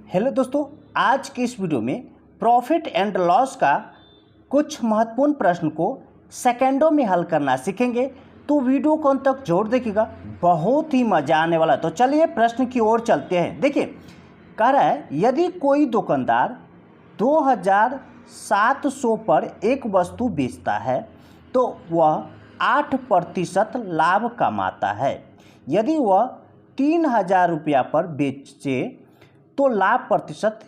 Hello दोस्तों, आज की इस वीडियो में प्रॉफिट एंड लॉस का कुछ महत्वपूर्ण प्रश्न को सेकेंडों में हल करना सीखेंगे। तो वीडियो को अंत तक जरूर देखिएगा, बहुत ही मजा आने वाला है। तो चलिए प्रश्न की ओर चलते हैं। देखिए, कह रहा है यदि कोई दुकानदार 2700 पर एक वस्तु बेचता है तो वह 8% लाभ कमाता है। यदि वह 3000 रुपया पर बेचे तो लाभ प्रतिशत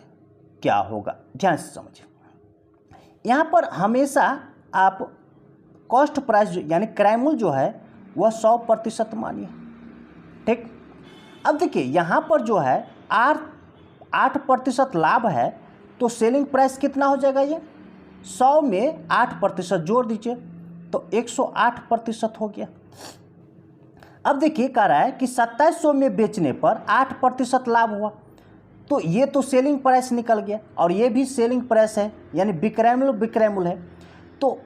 क्या होगा। ध्यान से समझिए। यहाँ पर हमेशा आप कॉस्ट प्राइस यानी क्रय मूल्य जो है वह 100% मानिए। ठीक। अब देखिए यहाँ पर जो है 8% लाभ है तो सेलिंग प्राइस कितना हो जाएगा। ये 100 में 8% जोड़ दीजिए तो 108% हो गया। अब देखिए कह रहा है कि 2700 में बेचने पर 8% लाभ हुआ तो ये तो सेलिंग प्राइस निकल गया और ये भी सेलिंग प्राइस है यानी विक्रय मूल्य है। तो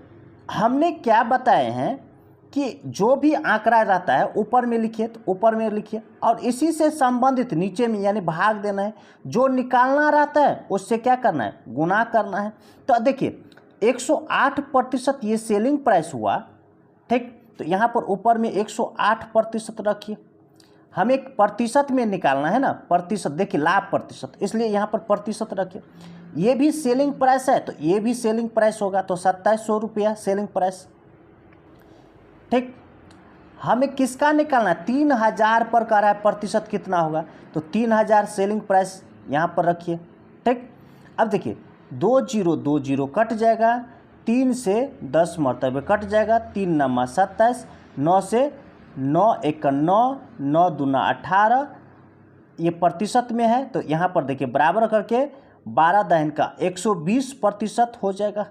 हमने क्या बताए हैं कि जो भी आंकड़ा रहता है ऊपर में लिखिए तो ऊपर में लिखिए और इसी से संबंधित नीचे में यानी भाग देना है। जो निकालना रहता है उससे क्या करना है, गुना करना है। तो देखिए 108% ये सेलिंग प्राइस हुआ। ठीक। तो यहाँ पर ऊपर में 108% रखिए। हमें प्रतिशत में निकालना है ना, प्रतिशत। देखिए लाभ प्रतिशत, इसलिए यहाँ पर प्रतिशत रखिए। ये भी सेलिंग प्राइस है तो ये भी सेलिंग प्राइस होगा तो 2700 रुपया सेलिंग प्राइस। ठीक। हमें किसका निकालना है, 3000 पर कह रहा है प्रतिशत कितना होगा तो 3000 सेलिंग प्राइस यहाँ पर रखिए। ठीक। अब देखिए 20 कट जाएगा, 3 से 10 मरतबे कट जाएगा, 3 9 27, 9 से 9 1 9, 9 2 18, ये प्रतिशत में है तो यहाँ पर देखिए बराबर करके 12 दहन का 120% हो जाएगा।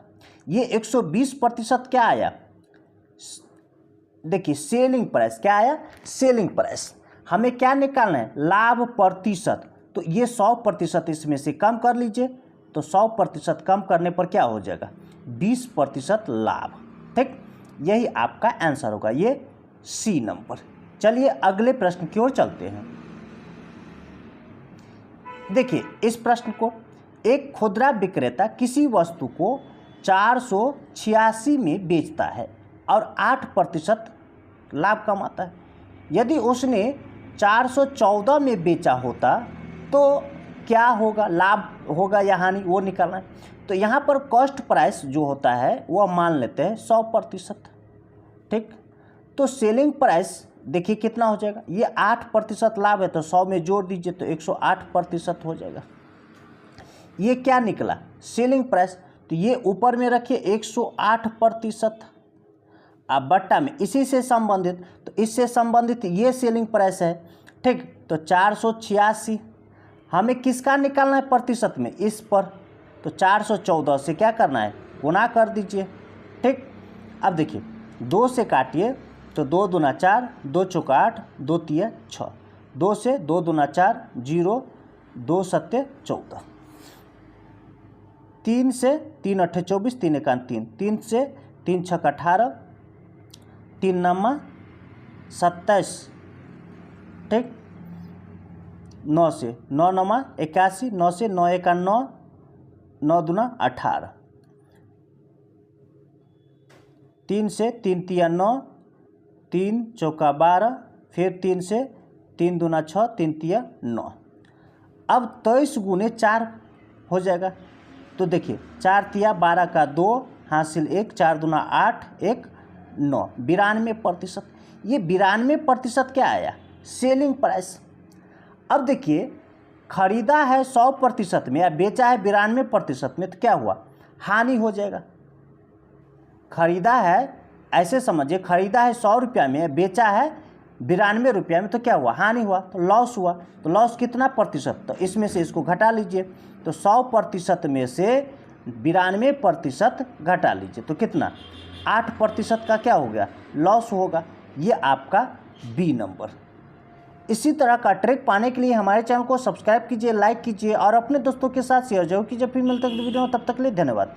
ये 120% क्या आया, देखिए सेलिंग प्राइस क्या आया, सेलिंग प्राइस। हमें क्या निकालना है, लाभ प्रतिशत। तो ये 100% इसमें से कम कर लीजिए तो 100% कम करने पर क्या हो जाएगा, 20% लाभ। ठीक। यही आपका आंसर होगा, ये सी नंबर। चलिए अगले प्रश्न की ओर चलते हैं। देखिए इस प्रश्न को, एक खुदरा विक्रेता किसी वस्तु को 486 में बेचता है और 8% लाभ कमाता है। यदि उसने 414 में बेचा होता तो क्या होगा, लाभ होगा या हानि, वो निकालना है। तो यहाँ पर कॉस्ट प्राइस जो होता है वह मान लेते हैं 100%। ठीक। तो सेलिंग प्राइस देखिए कितना हो जाएगा, ये 8% लाभ है तो 100 में जोड़ दीजिए तो 108% हो जाएगा। ये क्या निकला, सेलिंग प्राइस। तो ये ऊपर में रखिए 108%। अब बट्टा में इसी से संबंधित, तो इससे संबंधित ये सेलिंग प्राइस है। ठीक। तो 486 हमें किसका निकालना है प्रतिशत में, इस पर। तो 414 से क्या करना है, गुना कर दीजिए। ठीक। अब देखिए 2 से काटिए तो 2 दूना 4, 2 चौका 8, 2 तिया 6, 2 से 2 दूना 4, 0, 2 सत्ते 14, 3 से 3 अट्ठे 24, 3 एकान 3, 3 से 3 छक्का 18, 3 9 27। ठीक। 9 से 9 9 81, 9 से 9 एकान 9, 9 दूना 18, 3 से 3 तिया 9, 3 चौका 12, फिर 3 से 3 दूना 6, 3 तिया 9। अब 23 गुने 4 हो जाएगा। तो देखिए 4 तिया 12 का 2 हासिल 1, 4 दूना 8, 1 9, 92%। ये 92% क्या आया, सेलिंग प्राइस। अब देखिए खरीदा है 100% में या बेचा है 92% में तो क्या हुआ, हानि हो जाएगा। खरीदा है, ऐसे समझिए, खरीदा है 100 रुपया में, बेचा है 92 रुपया में तो क्या हुआ, हानि हुआ, तो लॉस हुआ। तो लॉस कितना प्रतिशत, तो इसमें से इसको घटा लीजिए। तो 100% में से 92% घटा लीजिए तो कितना, 8% का क्या हो गया, लॉस होगा। ये आपका बी नंबर। इसी तरह का ट्रिक पाने के लिए हमारे चैनल को सब्सक्राइब कीजिए, लाइक कीजिए और अपने दोस्तों के साथ शेयर जरूर कीजिए। फिर मिलते हैं वीडियो में, तब तक के लिए धन्यवाद।